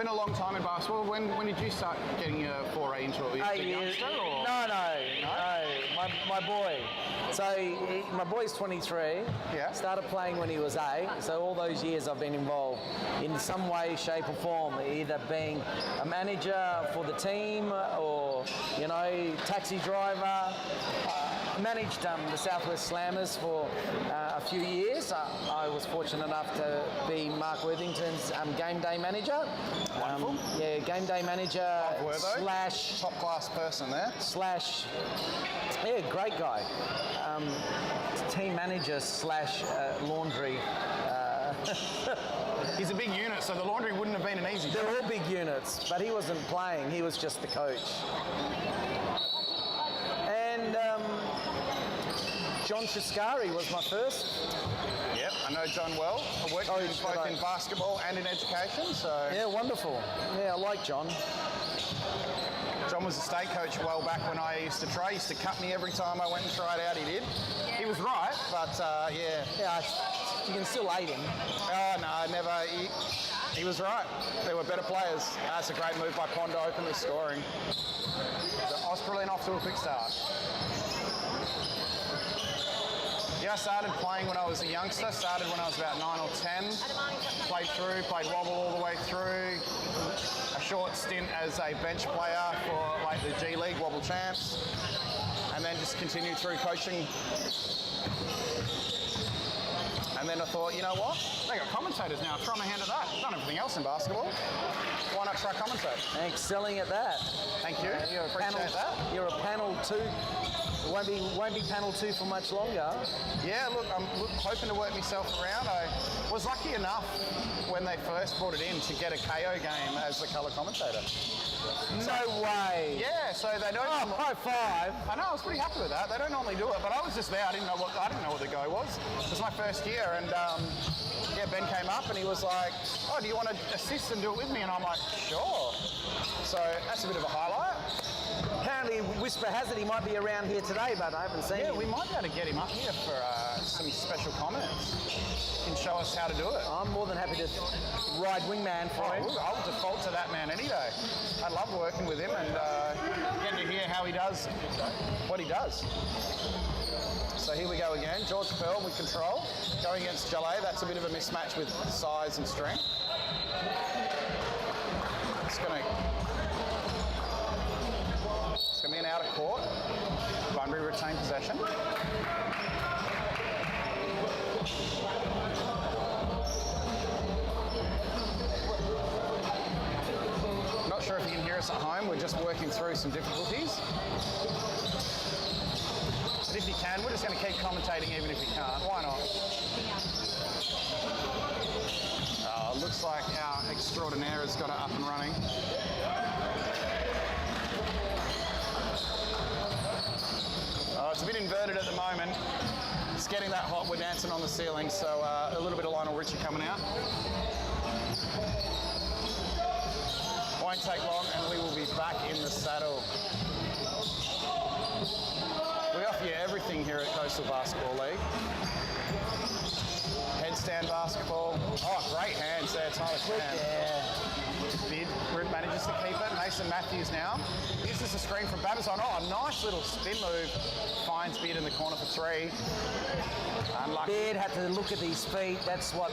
been a long time in basketball. When did you start getting your foray into it? Were you a youngster, or? No. My boy. So my boy's 23. Yeah. Started playing when he was 8. So all those years I've been involved in some way, shape or form, either being a manager for the team or, taxi driver. Managed the Southwest Slammers for a few years. I was fortunate enough to be Mark Worthington's game day manager. Wonderful. Game day manager / top class person there. Great guy. Team manager / laundry. He's a big unit, so the laundry wouldn't have been an easy job. They're all big units, but he wasn't playing. He was just the coach. And John Triscari was my first. Yep, I know John well. I worked with him both in basketball and in education, so... Yeah, wonderful. Yeah, I like John. John was a state coach well back when I used to try. He used to cut me every time I went and tried out, he did. He was right, but Yeah, you can still hate him. Oh, no, never. He was right. There were better players. That's a great move by Pond to open the scoring. So Australind off to a quick start. Yeah, I started playing when I was a youngster. Started when I was about 9 or 10. Played wobble all the way through. A short stint as a bench player for the G League Wobble Champs. And then just continued through coaching. And then I thought, you know what? They got commentators now. Try my hand at that. Done everything else in basketball. Why not try commentate? Excelling at that. Thank you. You appreciate that. You're a panel 2. It won't be panel 2 for much longer. Yeah, look, I'm hoping to work myself around. I was lucky enough when they first brought it in to get a KO game as the colour commentator. No way. Yeah, so they don't. Oh, high five. I know, I was pretty happy with that. They don't normally do it, but I was just there. I didn't know what the go was. It was my first year, and Ben came up and he was like, "Oh, do you want to assist and do it with me?" And I'm like, "Sure." So that's a bit of a highlight. Apparently, whisper has it he might be around here today, but I haven't seen him. Yeah, we might be able to get him up here for some special comments. He can show us how to do it. I'm more than happy to ride wingman for him. I'll default to that man any day. I love working with him and getting to hear how he does what he does. So here we go again. George Pearl with control. Going against Jalay. That's a bit of a mismatch with size and strength. It's going to be an out of court. Bunbury retain possession. Not sure if you can hear us at home. We're just working through some difficulties. But if you can, we're just going to keep commentating even if you can't. Why not? Looks like our extraordinaire has got it up and running. It's a bit inverted at the moment. It's getting that hot. We're dancing on the ceiling, so a little bit of Lionel Richie coming out. Won't take long and we will be back in the saddle. We offer you everything here at Coastal Basketball League. Headstand basketball. Oh, great hands there, Tyler Chan. Yeah. Bid manages to keep it. Mason Matthews now uses the screen from Babazon. Oh, a nice little spin move. Finds Bid in the corner for 3. Unlucky. Beard had to look at his feet. That's what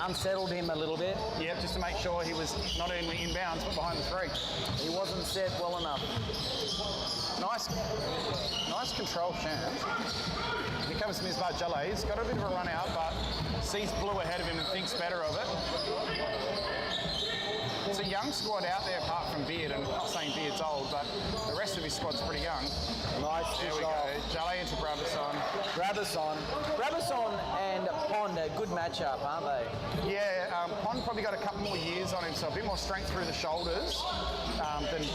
unsettled him a little bit. Yep, just to make sure he was not only inbounds but behind the 3. He wasn't set well enough. Nice control chance. Here comes Misbah Jalay. He's got a bit of a run out, but sees blue ahead of him and thinks better of it. It's a young squad out there apart from Beard, and I'm not saying Beard's old, but the rest of his squad's pretty young. Nice. There we go. Jalay into Brabazon. Brabazon and Pond, a good matchup, aren't they? Yeah, Pond probably got a couple more years on him, so a bit more strength through the shoulders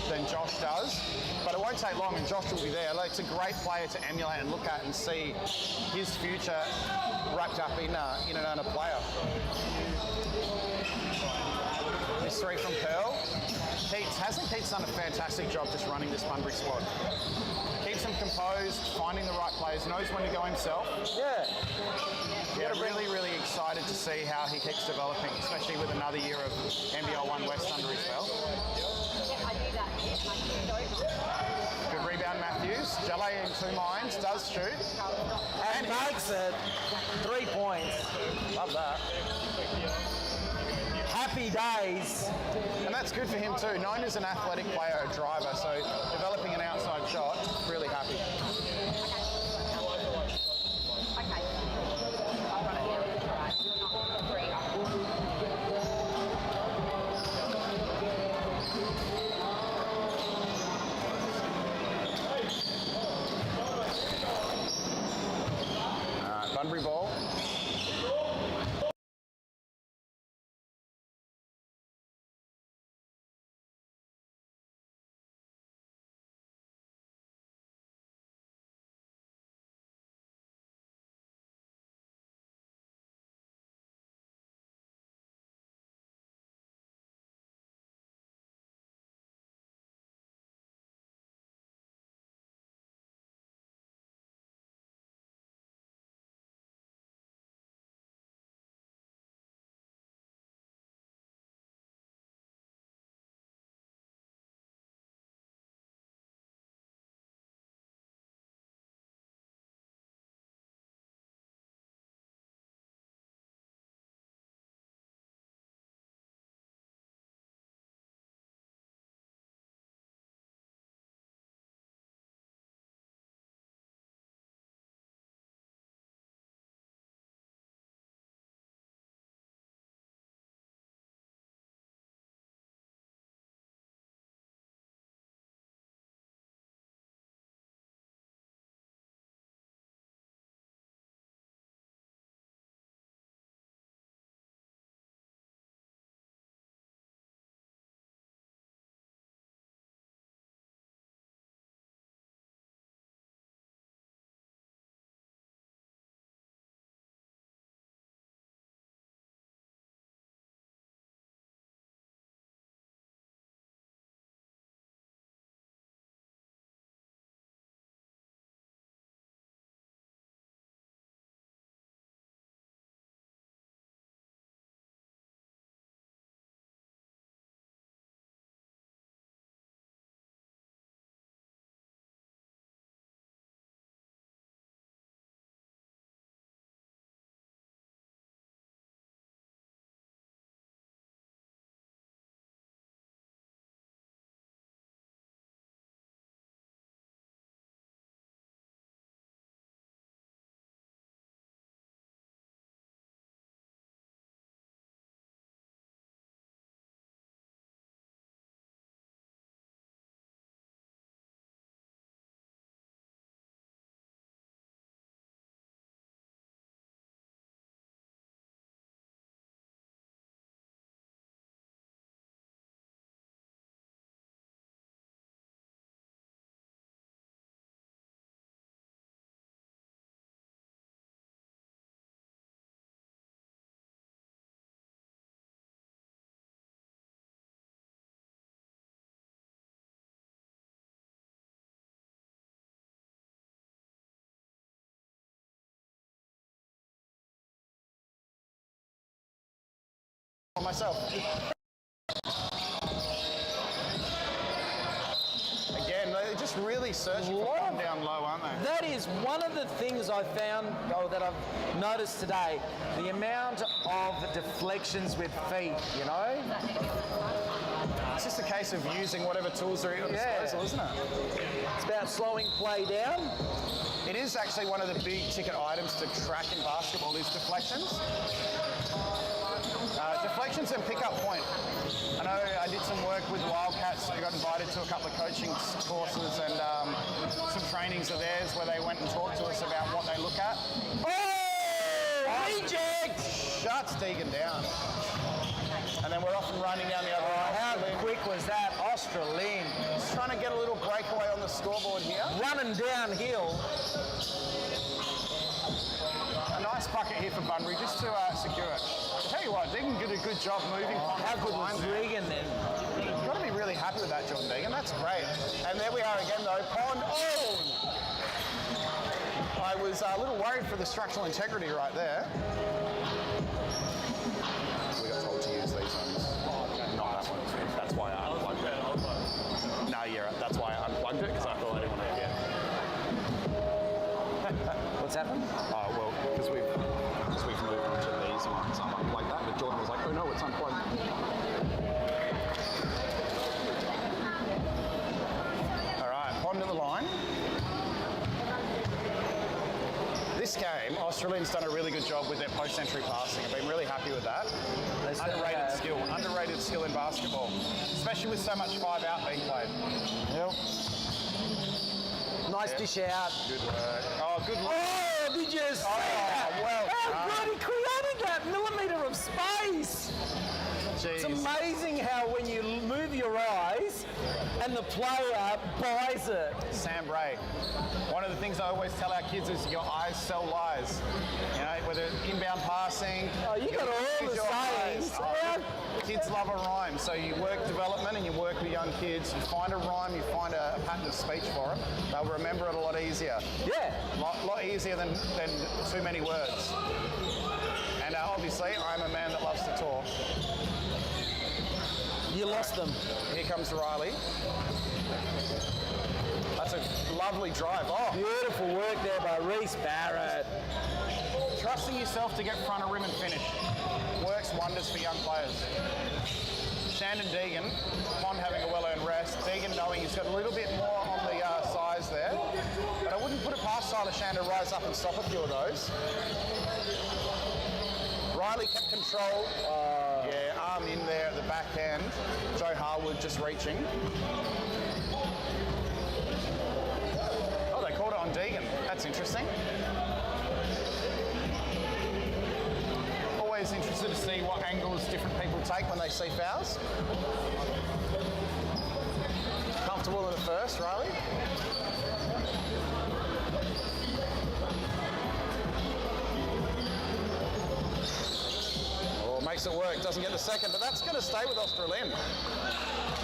than Josh does. But it won't take long, and Josh will be there. It's a great player to emulate and look at and see his future wrapped up in a player. This 3 from Pearl. Hasn't Keats done a fantastic job just running this Bunbury squad? Keeps them composed, finding the right players, knows when to go himself. Yeah. Yeah, really, really excited to see how he keeps developing, especially with another year of NBL 1 West under his belt. Good rebound, Matthews. Jelly in 2 minds, does shoot. And makes it 3 points. Love that. Happy days. And that's good for him too. Known as an athletic player, a driver, so developing an outside shot, really happy. Bunbury ball. Myself. Again, they're just really searching for fun down low, aren't they? That is one of the things I found, that I've noticed today, the amount of deflections with feet, you know? It's just a case of using whatever tools are at your disposal, isn't it? It's about slowing play down. It is actually one of the big ticket items to track in basketball is deflections. Deflections and pick-up point. I know I did some work with Wildcats. I got invited to a couple of coaching courses and some trainings of theirs where they went and talked to us about what they look at. Oh! Reject! Shuts Deegan down. And then we're off and running down the other way. How quick was that? Australind. Just trying to get a little breakaway on the scoreboard here. Running downhill. A nice bucket here for Bunbury just to secure it. I'll tell you what, Deegan did a good job moving. How good was Regan then? You've got to be really happy That's great. And there we are again, though. Pond. Oh! I was a little worried for the structural integrity right there. We got told to use these ones. Not that one. That's why I unplugged it. No, yeah, that's why I unplugged it, because I thought I didn't want to get. What's happened? Oh, well, because we've moved on to these ones. I'm unplugged that, but Jordan was like, oh no, it's unplugged. All right, Pond to the line. This game, Australiand's done a really good job with their post-entry passing. I've been really happy with that. Underrated skill in basketball, especially with so much 5-out being played. Yep. Nice dish out. Good work. Oh, good work. Oh, did you see that? Well How good he created that millimetre of space. Jeez. It's amazing how when you move your eyes and the player buys it. Sam Bray. One of the things I always tell our kids is your eyes sell lies. You know, whether inbound passing. Oh, you got all the sayings. Kids love a rhyme, so you work development and you work with young kids. You find a rhyme, you find a pattern of speech for them. They'll remember it a lot easier. Yeah. Lot easier than too many words. And obviously, I'm a man that loves to talk. You lost them. Here comes Riley. That's a lovely drive. Oh, Beautiful work there by Reece Barrett. trusting yourself to get front of rim and finish works wonders for young players. Shandon Deegan, Pond having a well-earned rest. Deegan knowing he's got a little bit more on the size there. But I wouldn't put it past Tyler Shandon to rise up and stop a few of those. Riley kept control. Yeah, arm in there at the back end. Joe Harwood just reaching. Oh, they called it on Deegan. That's interesting. Always interested to see what angles different people take when they see fouls. Comfortable in the first, Riley? Oh, makes it work. Doesn't get the second, but that's going to stay with Australind.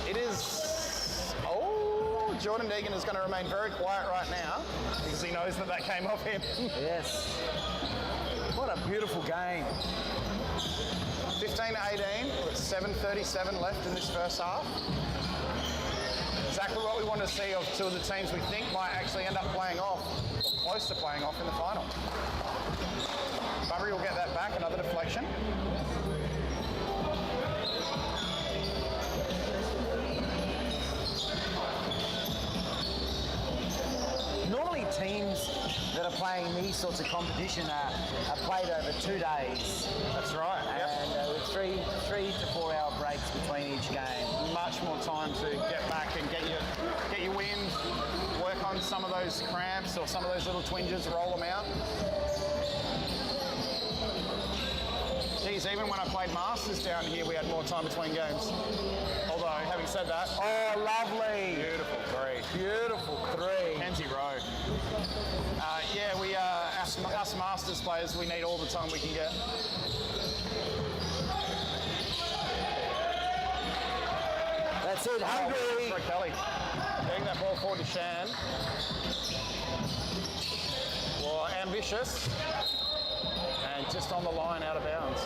It is... Oh, Jordan Deegan is going to remain very quiet right now because he knows that that came off him. Yes. What a beautiful game. 15-18, with 7:37 left in this first half. Exactly what we want to see of two of the teams we think might actually end up playing off, or close to playing off in the final. Bunbury will get that back, another deflection. Normally teams that are playing these sorts of competition are played over 2 days. That's right. And with three to 4 hour breaks between each game. Much more time to get back and get your wind, work on some of those cramps or some of those little twinges, roll them out. Geez, even when I played Masters down here, we had more time between games. Although, having said that... Oh, lovely. Beautiful three. Beautiful three. Kenzie Rowe. Yeah, we us Masters players, we need all the time we can get. That's it, hungry. For Kelly. Getting that ball forward to Shan. Well, ambitious. And just on the line, out of bounds.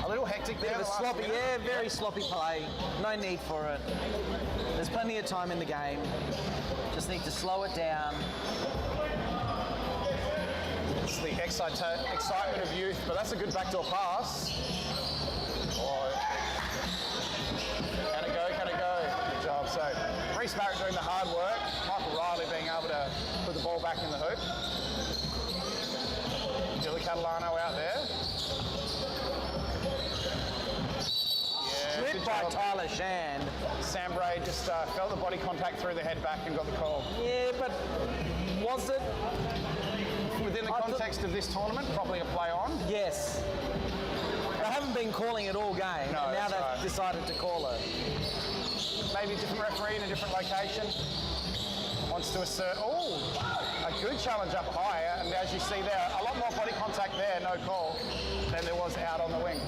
A little hectic there. Bit of a sloppy, yeah, very sloppy play. No need for it. There's plenty of time in the game. Just need to slow it down. It's the excitement of youth, but that's a good backdoor pass. Oh. Can it go? Can it go? Good job. So, Reece Barrett doing the hard work. Michael Riley being able to put the ball back in the hoop. Dylan Catalano out there. Stripped by Tyler Shand. Sam Bray just felt the body contact through the head back and got the call. Yeah, but was it? Within the context of this tournament, probably a play on. Yes. They haven't been calling it all game. No, and now they've right. decided to call it. Maybe a different referee in a different location. Wants to assert, oh, a good challenge up high. And as you see there, a lot more body contact there, no call, than there was out on the wing.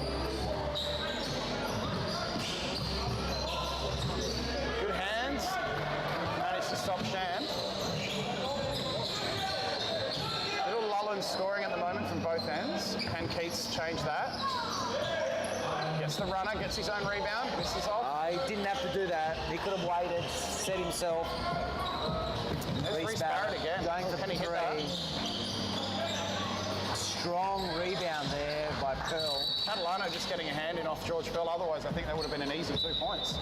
change that. Gets the runner, gets his own rebound, misses off. He didn't have to do that. He could have waited, set himself. There's Reece Barrett again. Going for Can he hit that? three. Strong rebound there by Pearl. Catalano just getting a hand in off George Pearl. Otherwise, I think that would have been an easy 2 points.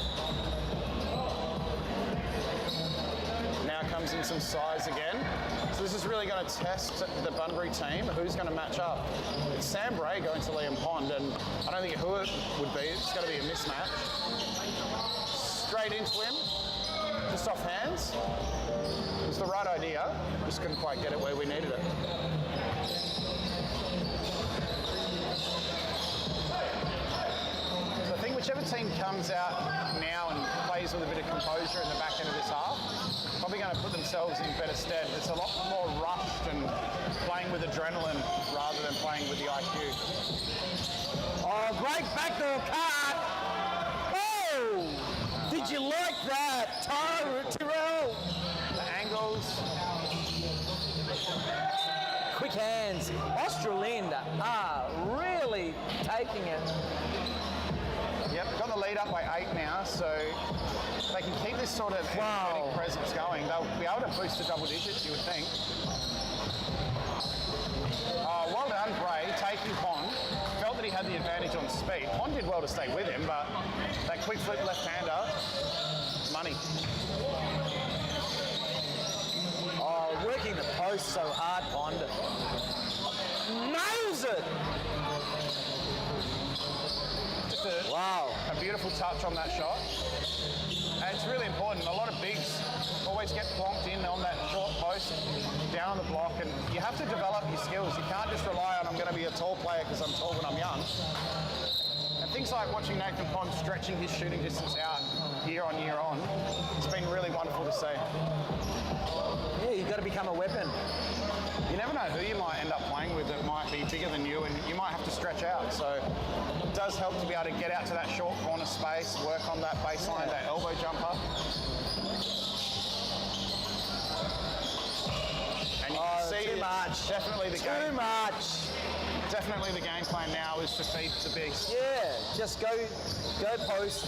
Now comes in some size again. So this is really going to test the Bunbury team. Who's going to match up? It's Sam Bray going to Liam Pond, and I don't think who it would be. It's going to be a mismatch. Straight into him, just off hands. It was the right idea. Just couldn't quite get it where we needed it. So I think whichever team comes out now and plays with a bit of composure in the back end of this half, probably going to put themselves in better stead. It's a lot more rushed and playing with adrenaline rather than playing with the IQ. Oh, great backdoor cut! Oh! Did you like that, Tyrell? The angles. Quick hands. Australind are really taking it. Yep, got the lead up by 8 now, so if they can keep this sort of energetic presence going, they'll be able to boost to double digits, you would think. Well done, Bray, taking Pond. Felt that he had the advantage on speed. Pond did well to stay with him, but that quick flip left-hander, money. Oh, working the post so hard, Pond. Nails it! Just a beautiful touch on that shot. And it's really important. A lot of bigs always get plonked in on that short post, down on the block, and you have to develop your skills. You can't just rely on, I'm going to be a tall player because I'm tall when I'm young. And things like watching Nathan Pond stretching his shooting distance out year on, it's been really wonderful to see. Yeah, you've got to become a weapon. You never know who you might end up playing with that might be bigger than you, and you might have to stretch out. So it does help to be able to get out to that short corner space, work on that baseline, that elbow jumper. And you can see too much. Definitely the game. Too much. Definitely the game plan now is to feed the bigs. Yeah, just go post.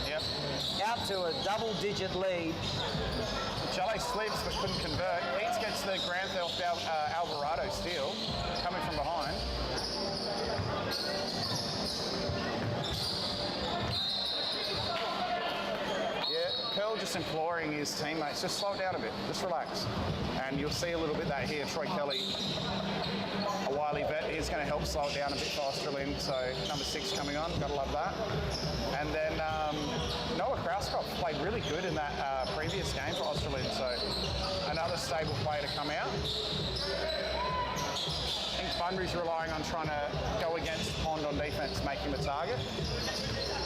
Yep. Out to a double-digit lead. Chalet slips but couldn't convert. Keats gets the Grand Theft Alvarado steal, coming from behind. Yeah, Pearl just imploring his teammates, just slow it down a bit, just relax. And you'll see a little bit that here. Troy Kelly, a wily vet, is going to help slow it down a bit for Australind. So number 6 coming on, gotta love that. And then Noah Krauskopf played really good in that previous game for Australind. So another stable player to come out. I think Bunbury's relying on trying to go against Pond on defense, make him a target.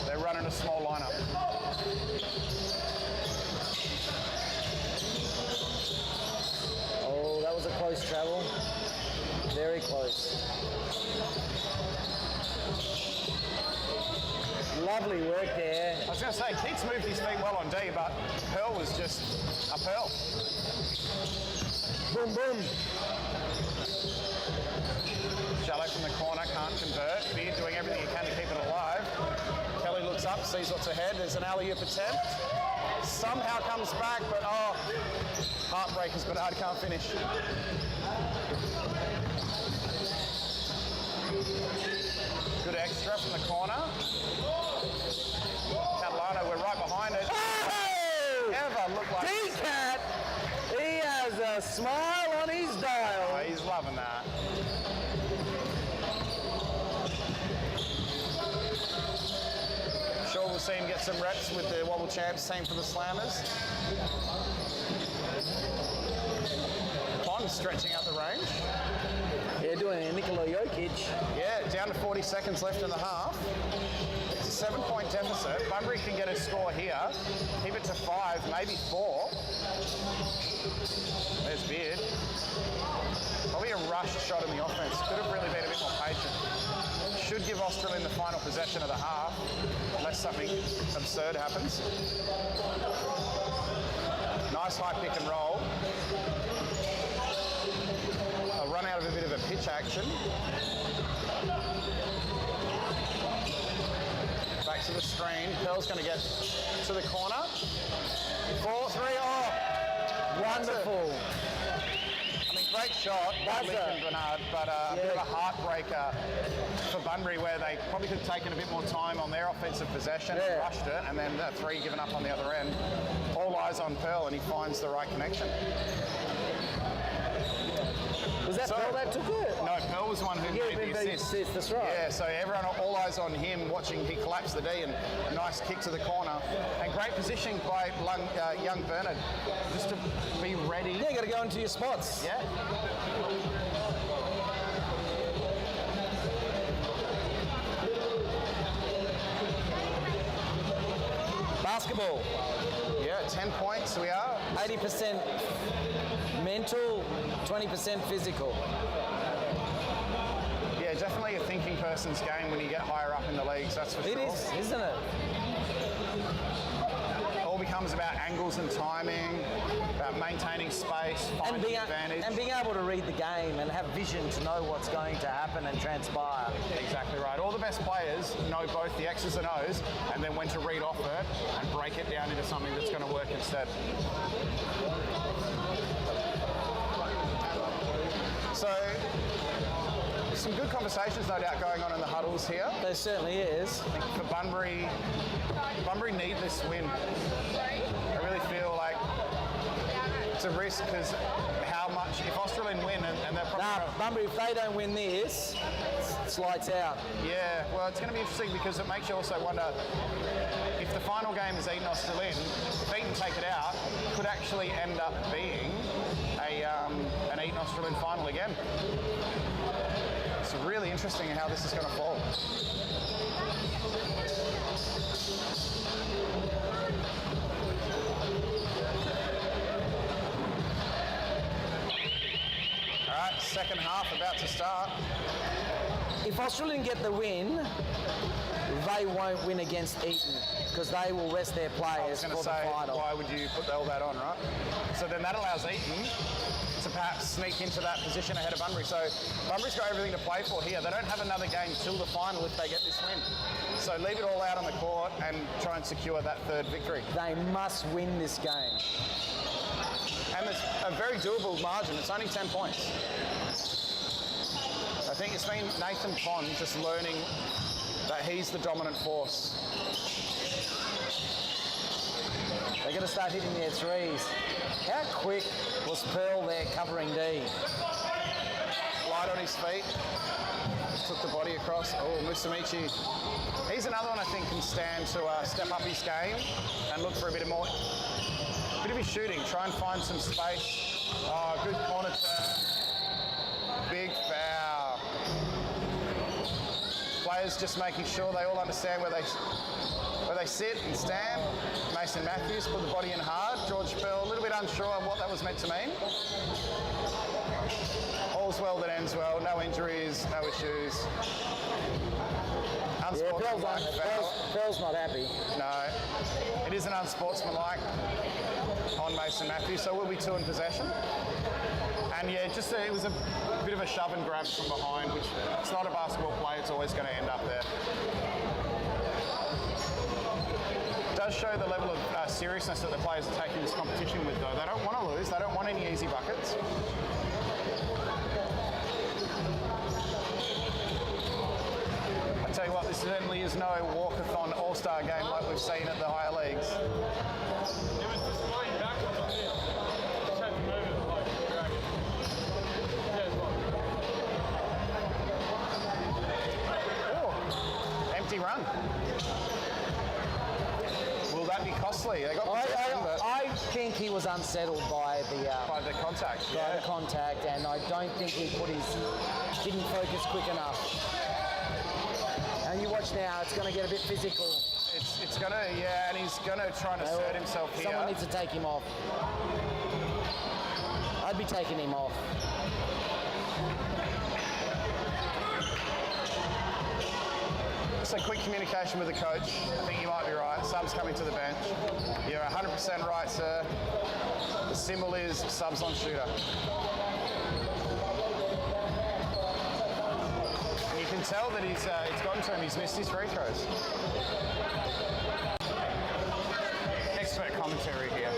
They're running a small lineup. Oh, that was a close travel. Very close. Lovely work there. I was going to say, Keats moved his feet well on D, but Pearl was just a Pearl. Boom, boom. Shallow from the corner, can't convert. Beard doing everything he can to keep it alive. Kelly looks up, sees what's ahead. There's an alley-oop attempt. Somehow comes back, but heartbreakers, Bernard can't finish. Good extra from the corner. Catalano, we're right behind it. Oh! Ever look like D-Cat, he has a smile on his dial. Oh, he's loving that. Sure, we'll see him get some reps with the Wobble Champs team for the Slammers. Pond stretching out the range. Yeah, doing a Nikola Jokic. Yeah, down to 40 seconds left in the half. It's a 7-point deficit. Bunbury can get a score here. Keep it to 5, maybe 4. There's Beard. Probably a rushed shot in the offense. Could have really been a bit more patient. Should give Australind the final possession of the half, unless something absurd happens. Nice high pick and roll. I'll run out of a bit of a pitch action. Back to the screen. Pearl's going to get to the corner. 4-3. Oh, Wonderful. I mean, great shot by Lincoln Bernard, but a bit of a heartbreaker for Bunbury, where they probably could have taken a bit more time on their offensive possession and rushed it, and then 3 given up on the other end. All eyes on Pearl, and he finds the right connection. Was that Pearl that took it? No, Pearl was the one who made the assist. That's right. Yeah, so everyone, all eyes on him, watching he collapse the D, and a nice kick to the corner. And great positioning by young Bernard, just to be ready. Yeah, you got to go into your spots. Yeah. Basketball. Yeah, 10 points we are. 80% mental, 20% physical. Yeah, definitely a thinking person's game when you get higher up in the leagues, that's for sure. It is, isn't it? It all becomes about angles and timing, about maintaining space, finding the advantage. And being able to read the game and have vision to know what's going to happen and transpire. Exactly right. All the best players know both the X's and O's, and then when to read off it and break it down into something that's going to work instead. So, some good conversations, no doubt, going on in the huddles here. There certainly is. I think for Bunbury need this win. I really feel like it's a risk, because how much, if Australind win, and they're probably... Bunbury, if they don't win this, it's lights out. Yeah, well, it's going to be interesting, because it makes you also wonder if the final game is Eton Australind, if Eton take it out, could actually end up being an Eton Australind final again. It's really interesting how this is going to fall. All right, second half about to start. If Australind get the win, they won't win against Eton, because they will rest their players for the final. Why would you put all that on, right? So then that allows Eton to perhaps sneak into that position ahead of Bunbury. So Bunbury's got everything to play for here. They don't have another game till the final if they get this win. So leave it all out on the court and try and secure that third victory. They must win this game. And it's a very doable margin. It's only 10 points. I think it's been Nathan Pond just learning that he's the dominant force. They're going to start hitting their threes. How quick was Pearl there covering D? Light on his feet. Took the body across. Oh, Musamichi. He's another one I think can stand to step up his game and look for a bit of his shooting. Try and find some space. Oh, good corner turn. Big foul. Players just making sure they all understand where they sit and stand. Mason Matthews put the body in hard. George Pearl a little bit unsure of what that was meant to mean. All's well that ends well. No injuries, no issues. Unsportsmanlike foul. Pearl's not happy. No, it is an unsportsmanlike on Mason Matthews, so we'll be 2 in possession. And yeah, it was a bit of a shove and grab from behind, which it's not a basketball play, it's always going to end up there. It does show the level of seriousness that the players are taking this competition with, though. They don't want to lose, they don't want any easy buckets. I tell you what, this certainly is no walkathon all-star game like we've seen at the higher leagues. Empty run. Will that be costly? They got I think he was unsettled by the contact. By the contact, and I don't think he didn't focus quick enough. And you watch now, it's going to get a bit physical. It's going to, yeah, and he's going to try and assert himself here. Someone needs to take him off. I'd be taking him off. So quick communication with the coach. I think you might be right. Subs coming to the bench. You're 100% right, sir. The symbol is subs on shooter. And you can tell that it's gotten to him. He's missed his free throws. Expert commentary here.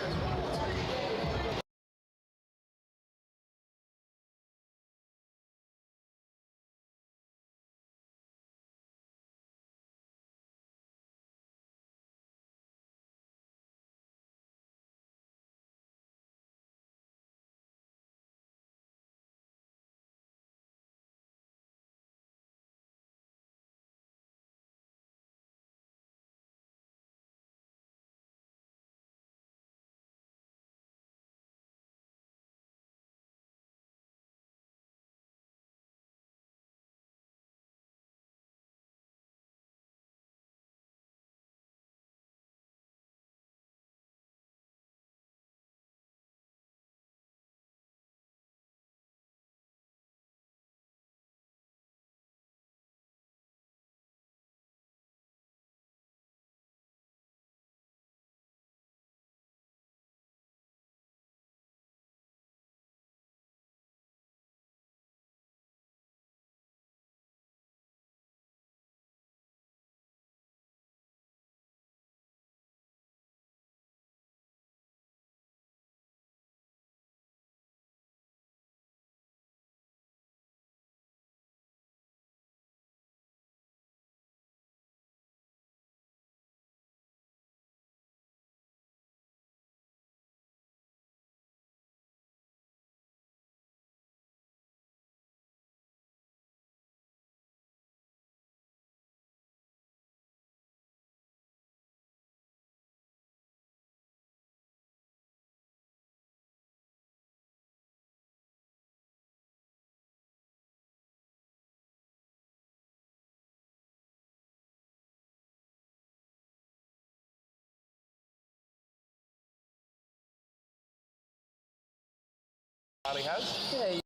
He has. Yeah, you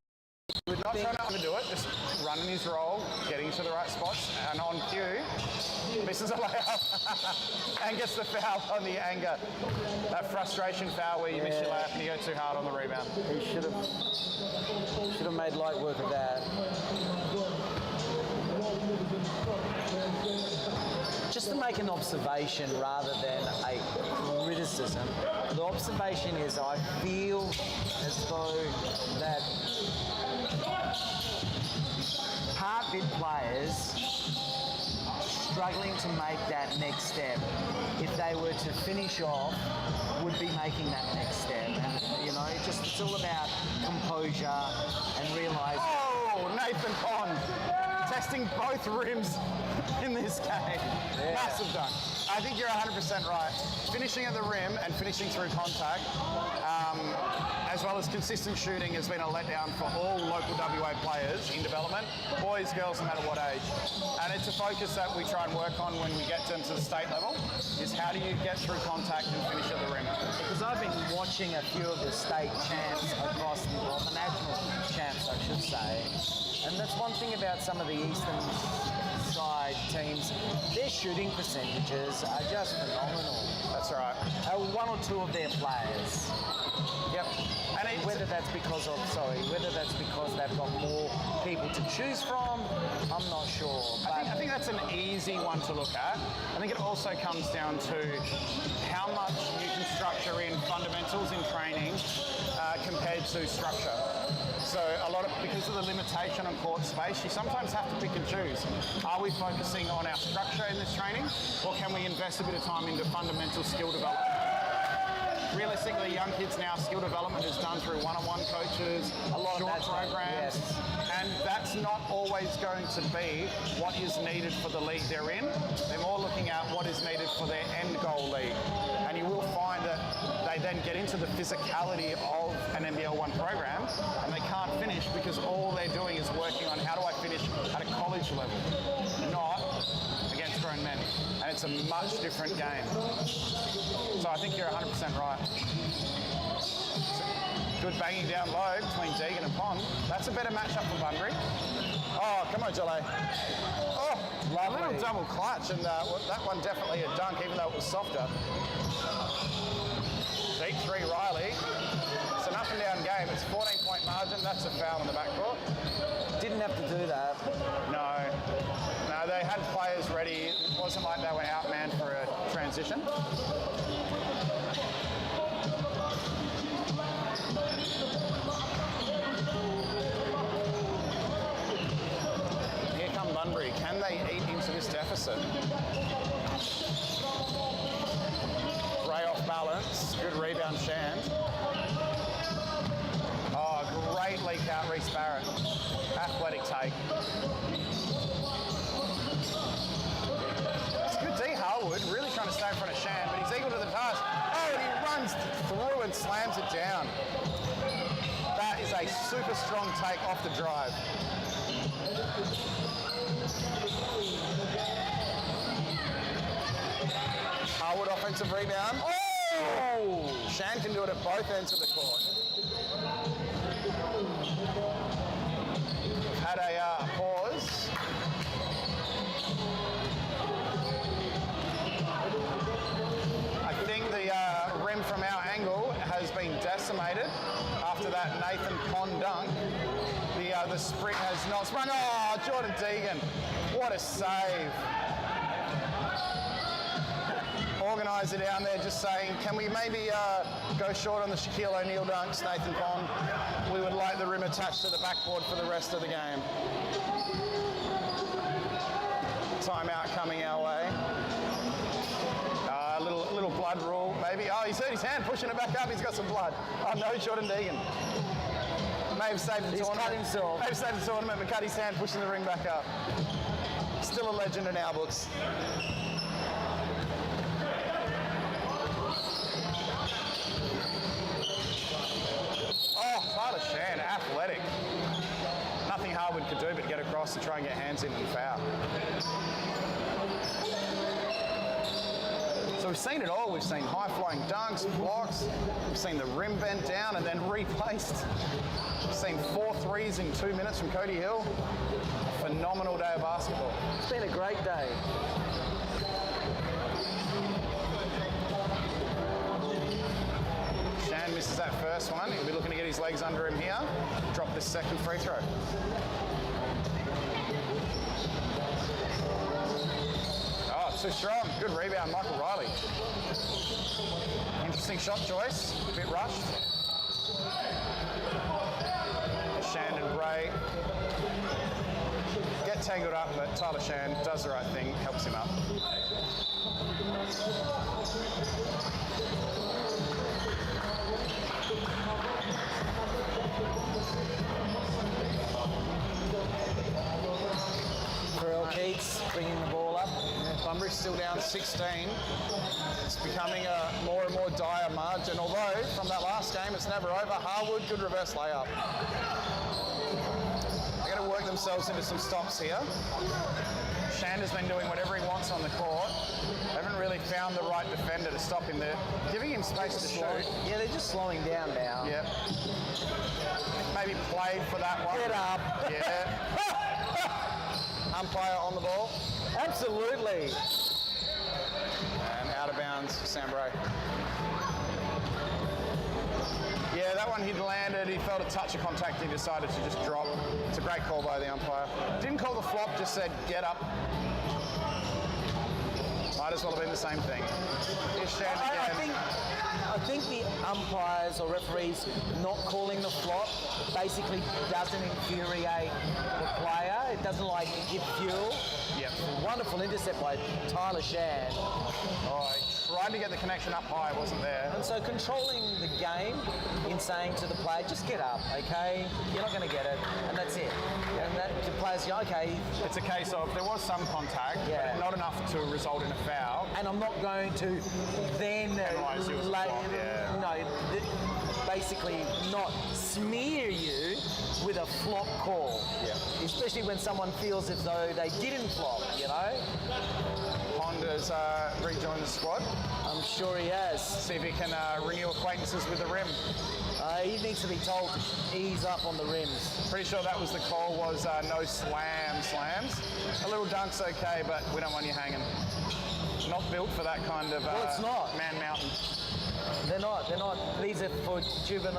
would Not think. trying to overdo it, just running his role, getting to the right spots, and on cue, misses a layup and gets the foul on the anger. That frustration foul where you miss your layup and you go too hard on the rebound. He should have made light work of that. Just to make an observation rather than a criticism, the observation is I feel as though that part-bid players struggling to make that next step, if they were to finish off, would be making that next step. And, you know, it's all about composure and realising. Oh, Nathan Pond testing both rims in this game. Yeah. Massive dunk. I think you're 100% right. Finishing at the rim and finishing through contact, as well as consistent shooting, has been a letdown for all local WA players in development, boys, girls, no matter what age. And it's a focus that we try and work on when we get them to the state level, is how do you get through contact and finish at the rim? Because I've been watching a few of the state champs across the world, the national champs, I should say. And that's one thing about some of the eastern side teams, their shooting percentages are just phenomenal. That's right. One or two of their players. Yep. And Whether that's because they've got more people to choose from, I'm not sure. I think that's an easy one to look at. I think it also comes down to how much you can structure in fundamentals in training compared to structure. So because of the limitation on court space, you sometimes have to pick and choose. Are we focusing on our structure in this training, or can we invest a bit of time into fundamental skill development? Realistically, young kids now, skill development is done through one-on-one coaches, A lot short of programs, yes. and that's not always going to be what is needed for the league they're in. They're more looking at what is needed for their end goal league. And you will find that they then get into the physicality of an NBL 1 program and they can't finish because all they're doing is working on how do I finish at a college level, not against grown men. And it's a much different game. So I think you're 100% right. Good banging down low between Deegan and Pond. That's a better matchup for Bunbury. Oh, come on, Jolly. Oh, a little double clutch, and that one definitely a dunk, even though it was softer. Deep three, Riley. It's an up and down game. It's 14-point margin. That's a foul in the backcourt. Didn't have to do that. No. already. It wasn't like they were outmanned for a transition. Here come Bunbury. Can they eat into this deficit? Ray off balance. Good rebound, Shand. Oh, great leak out, Reece Barrett. Athletic take. It's good D, Harwood. Really trying to stay in front of Shand, but he's equal to the task. Oh, and he runs through and slams it down. That is a super strong take off the drive. Harwood offensive rebound. Oh! Shand can do it at both ends of the court. We've had a pause. I think the rim from our angle has been decimated after that Nathan Pond dunk. The spring has not sprung. Oh, Jordan Deegan. What a save. Organiser down there just saying, can we maybe go short on the Shaquille O'Neal dunks, Nathan Pond? We would like the rim attached to the backboard for the rest of the game. Timeout coming our way. A little blood rule, maybe. Oh, he's hurt his hand, pushing it back up. He's got some blood. Oh no, Jordan Deegan. May have saved the tournament. Cut himself. May have saved the tournament, but cut his hand, pushing the ring back up. Still a legend in our books. Oh, Tyler Shand, athletic. Nothing Harwood could do but get across and try and get hands in and foul. So we've seen it all. We've seen high-flying dunks, blocks. We've seen the rim bent down and then replaced. We've seen 4 threes in 2 minutes from Cody Hill. Phenomenal day of basketball. It's been a great day. Shand misses that first one. He'll be looking to get his legs under him here. Drop this second free throw. Oh, too strong. Good rebound, Michael Riley. Interesting shot choice. A bit rushed. Shand and Bray get tangled up, but Tyler Shand does the right thing, helps him up. Keats bringing the ball up. Bunbury's still down 16. It's becoming a more and more dire margin, although from that last game it's never over. Harwood, good reverse layup. They're going to work themselves into some stops here. Shand has been doing whatever he wants on the court. They haven't really found the right defender to stop him. They're giving him space to shoot. Yeah, they're just slowing down now. Yep. Maybe played for that one. Get up. Yeah. Umpire on the ball. Absolutely. And out of bounds, Sam Bray. Yeah, that one he'd landed. He felt a touch of contact. He decided to just drop. It's a great call by the umpire. Didn't call the flop, just said, get up. Might as well have been the same thing. Here's Shand again. I think the umpires or referees not calling the flop basically doesn't infuriate the player. It doesn't like give fuel. Yep. Wonderful intercept by Tyler Shand. Oh, he tried to get the connection up high, wasn't there. And so controlling the game in saying to the player, just get up, okay? You're not going to get it, and that's it. Yeah. And that, the player's go, okay. It's a case of there was some contact, yeah, but not enough to result in a foul. And I'm not going to then basically not smear you with a flop call. Yeah. Especially when someone feels as though they didn't flop, you know? Pond has rejoined the squad. I'm sure he has. See if he can renew acquaintances with the rim. He needs to be told to ease up on the rims. Pretty sure that was the call, was no slams. A little dunk's okay, but we don't want you hanging. Not built for that kind of Well, it's not. man mountain. They're not. These are for children.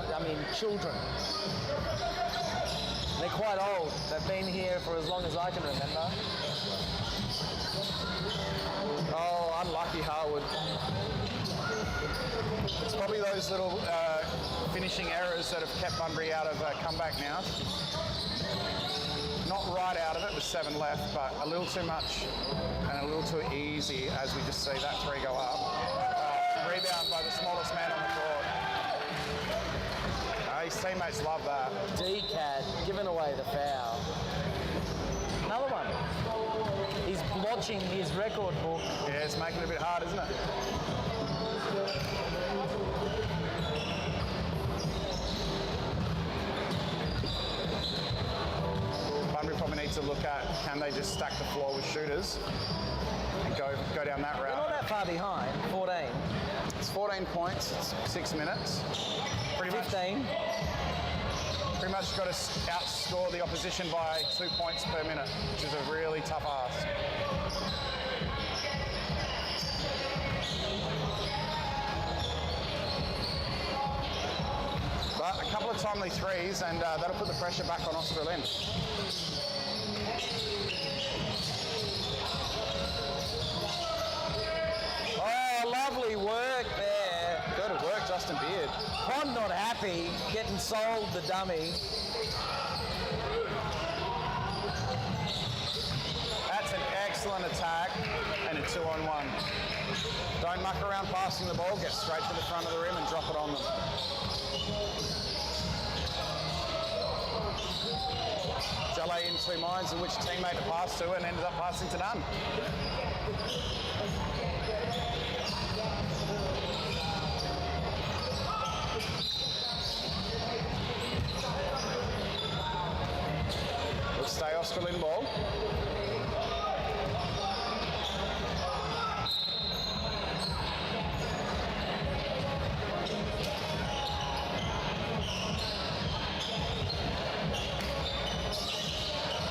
They're quite old. They've been here for as long as I can remember. Oh, unlucky Harwood. It's probably those little finishing errors that have kept Bunbury out of comeback now. Not right out of it with 7 left, but a little too much and a little too easy as we just see that 3 go up. Rebound by the smallest man on the court. His teammates love that. D-Cat giving away the foul. Another one. He's blotching his record book. Yeah, it's making it a bit hard, isn't it? Bunbury probably needs to look at, can they just stack the floor with shooters and go down that They're route. not that far behind, 14. It's 14 points, it's 6 minutes. Pretty 15. Pretty much got to outscore the opposition by 2 points per minute, which is a really tough ask. But a couple of timely threes, and that'll put the pressure back on Australind. Oh, lovely work there. Good work, Justin Beard. Pond not happy, getting sold the dummy. That's an excellent attack and a 2-on-1. Don't muck around passing the ball, get straight to the front of the rim and drop it on them. Jalay in 2 minds in which teammate to pass to and ended up passing to none. Will stay Australind ball.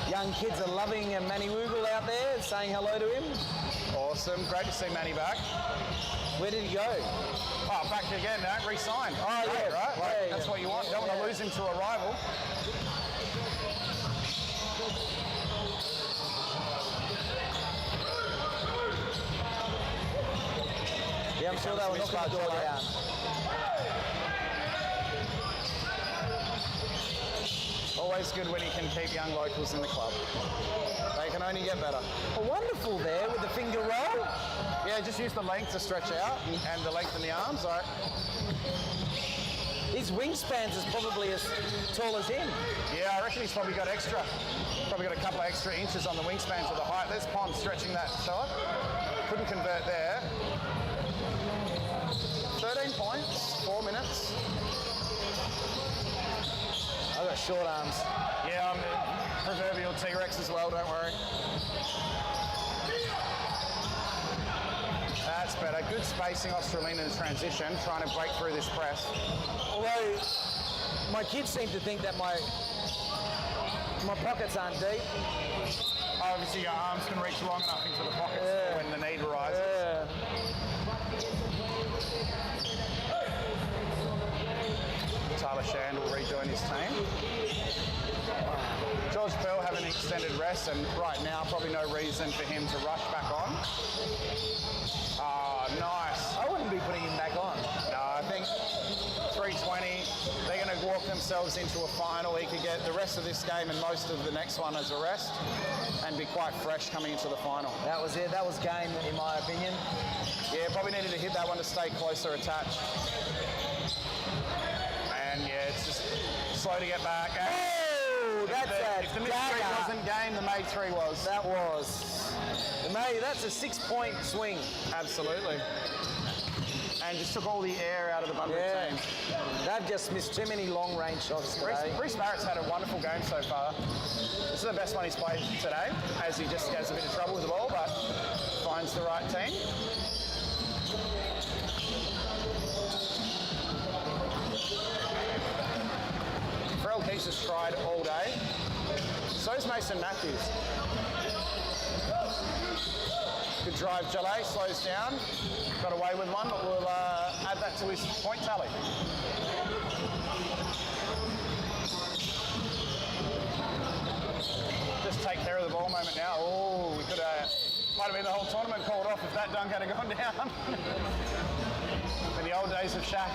Young kids are loving Manny Woogle out there, saying hello to him. Awesome. Great to see Manny back. Where did he go? Oh, back again, re-signed. Oh, Great, yeah. right? Like, Yeah, that's yeah. what you want. You don't want to lose him to a rival. Yeah, I'm sure they were knocking the door down. Always good when you can keep young locals in the club. They can only get better. Oh, wonderful there with the finger roll. Yeah, just use the length to stretch out and the length in the arms. All right. His wingspan's is probably as tall as him. Yeah, I reckon he's probably got extra. Probably got a couple of extra inches on the wingspan for the height. There's Pond stretching that shot. Couldn't convert there. 13 points, 4 minutes. I've got short arms. Yeah, I'm a proverbial T-Rex as well, don't worry. That's better. Good spacing, Australind in transition, trying to break through this press. Although my kids seem to think that my pockets aren't deep. Obviously, your arms can reach long enough into the pockets when the need arises. Yeah. Tyler Shand will rejoin his team. George Pearl having an extended rest, and right now probably no reason for him to rush back on. Ah, nice. I wouldn't be putting him back on. No, I think 320. They're going to walk themselves into a final. He could get the rest of this game and most of the next one as a rest, and be quite fresh coming into the final. That was it. That was game, in my opinion. Yeah, probably needed to hit that one to stay closer attached. And yeah, it's just slow to get back. And Oh, if the mid three wasn't game, the made 3 was. That was. That's a 6-point swing. Absolutely. And just took all the air out of the Bunbury team. They've just missed too many long-range shots today. Bruce Barrett's had a wonderful game so far. This is the best one he's played today, as he just has a bit of trouble with the ball, but finds the right team. Farrell Keys has tried all day. So's Mason Matthews. Good drive, Jalay, slows down. Got away with one, but we'll add that to his point tally. Just take care of the ball moment now. Oh, we could have Might have been the whole tournament called off if that dunk had gone down. In the old days of Shaq.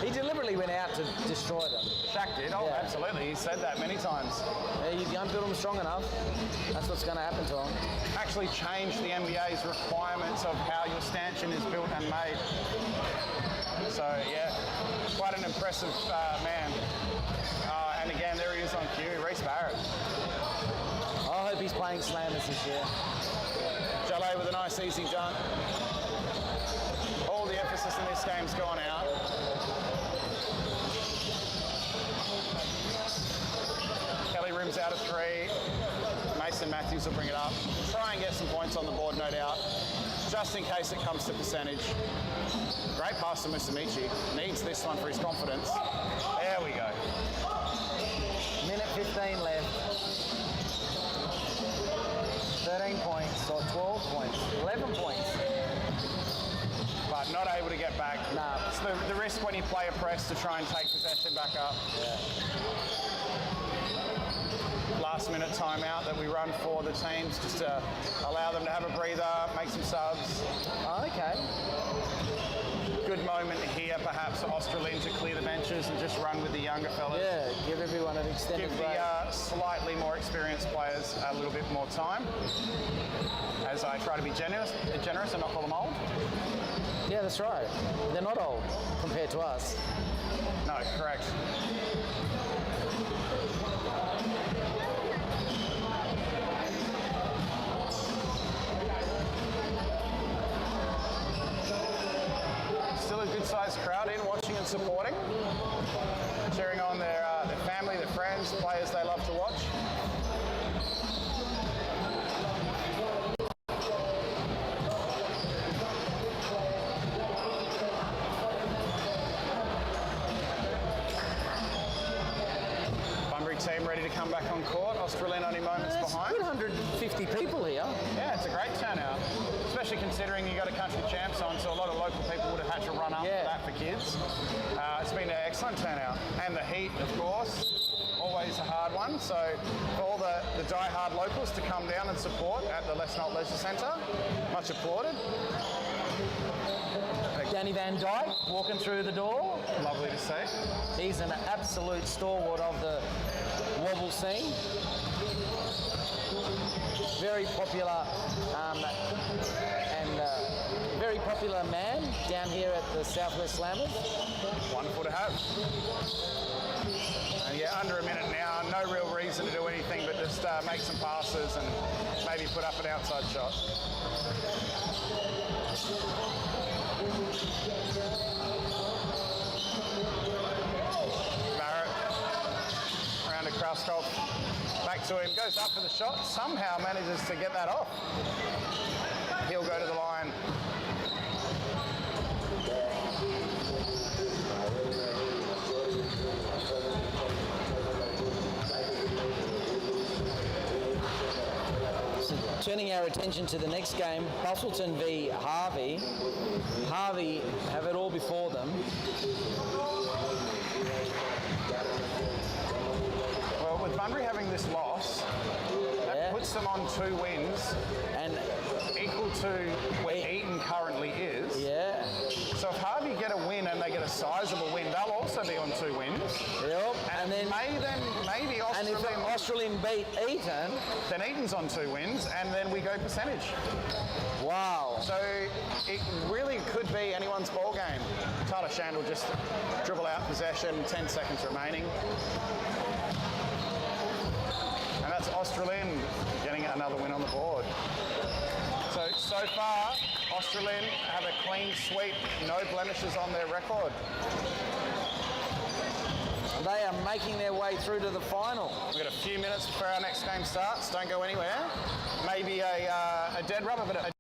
He deliberately went out to destroy them. Shaq did, oh, Yeah. absolutely. He said that many times. Yeah, you don't build them strong enough. That's what's going to happen to them. Actually changed the NBA's requirements of how your stanchion is built and made. So, yeah, quite an impressive man. And again, there he is on cue, Reece Barrett. I hope he's playing slammers this year. Jalé with a nice easy dunk. All the emphasis in this game's gone out. Kelly rims out a three. Mason Matthews will bring it up. Try and get some points on the board, no doubt, just in case it comes to percentage. Great pass to Musamichi. Needs this one for his confidence. There we go. Minute 15 left. 13 points, or 12 points, 11 points. But not able to get back. Nah. It's the risk when you play a press to try and take possession back up. Yeah. Last minute timeout that we run for the teams just to allow them to have a breather, make some subs. Oh, okay. Good moment here perhaps for Australind to clear the benches and just run with the younger fellas. Yeah, give everyone an extended Give break. the slightly more experienced players a little bit more time. As I try to be generous and not call them old. Yeah, that's right. They're not old compared to us. No, correct. Still a good-sized crowd in watching and supporting. Cheering on their family, their friends, players they love to watch. Bunbury team ready to come back on court. Australind only moments There's behind. a good 150 people here. Yeah, it's a great turnout, especially considering you got a country champs on, so a lot of local people would have had to run up Yeah. for that for kids. It's been an excellent turnout. And the heat, of course, always a hard one. So for all the die-hard locals to come down and support at the Les Knott Leisure Centre, much applauded. Danny Van Dyke walking through the door. Lovely to see. He's an absolute stalwart of the wobble scene. Very popular and very popular man down here at the Southwest Slammers. Wonderful to have. And yeah, under a minute now, no real reason to do anything but just make some passes and maybe put up an outside shot. Barrett around to Krauskopf, back to him, goes up for the shot, somehow manages to get that off. He'll go to the line. So turning our attention to the next game, Bustleton v Harvey. Harvey have it all before them. Well, with Bunbury having this loss, that puts them on 2 wins, And equal to where Eton currently is. yeah, So if Harvey get a win and they get a sizable win, they'll also be on 2 wins. yep. And then Maybe and if Australind, Australind beat Eton, then Eton's on 2 wins, and then we go percentage. wow. So it really could be anyone's ball game. Tyler Shand will just dribble out possession, 10 seconds remaining. And that's Australind getting another win on the board. So far, Australind have a clean sweep, no blemishes on their record. They are making their way through to the final. We've got a few minutes before our next game starts. Don't go anywhere. Maybe a dead rubber, but a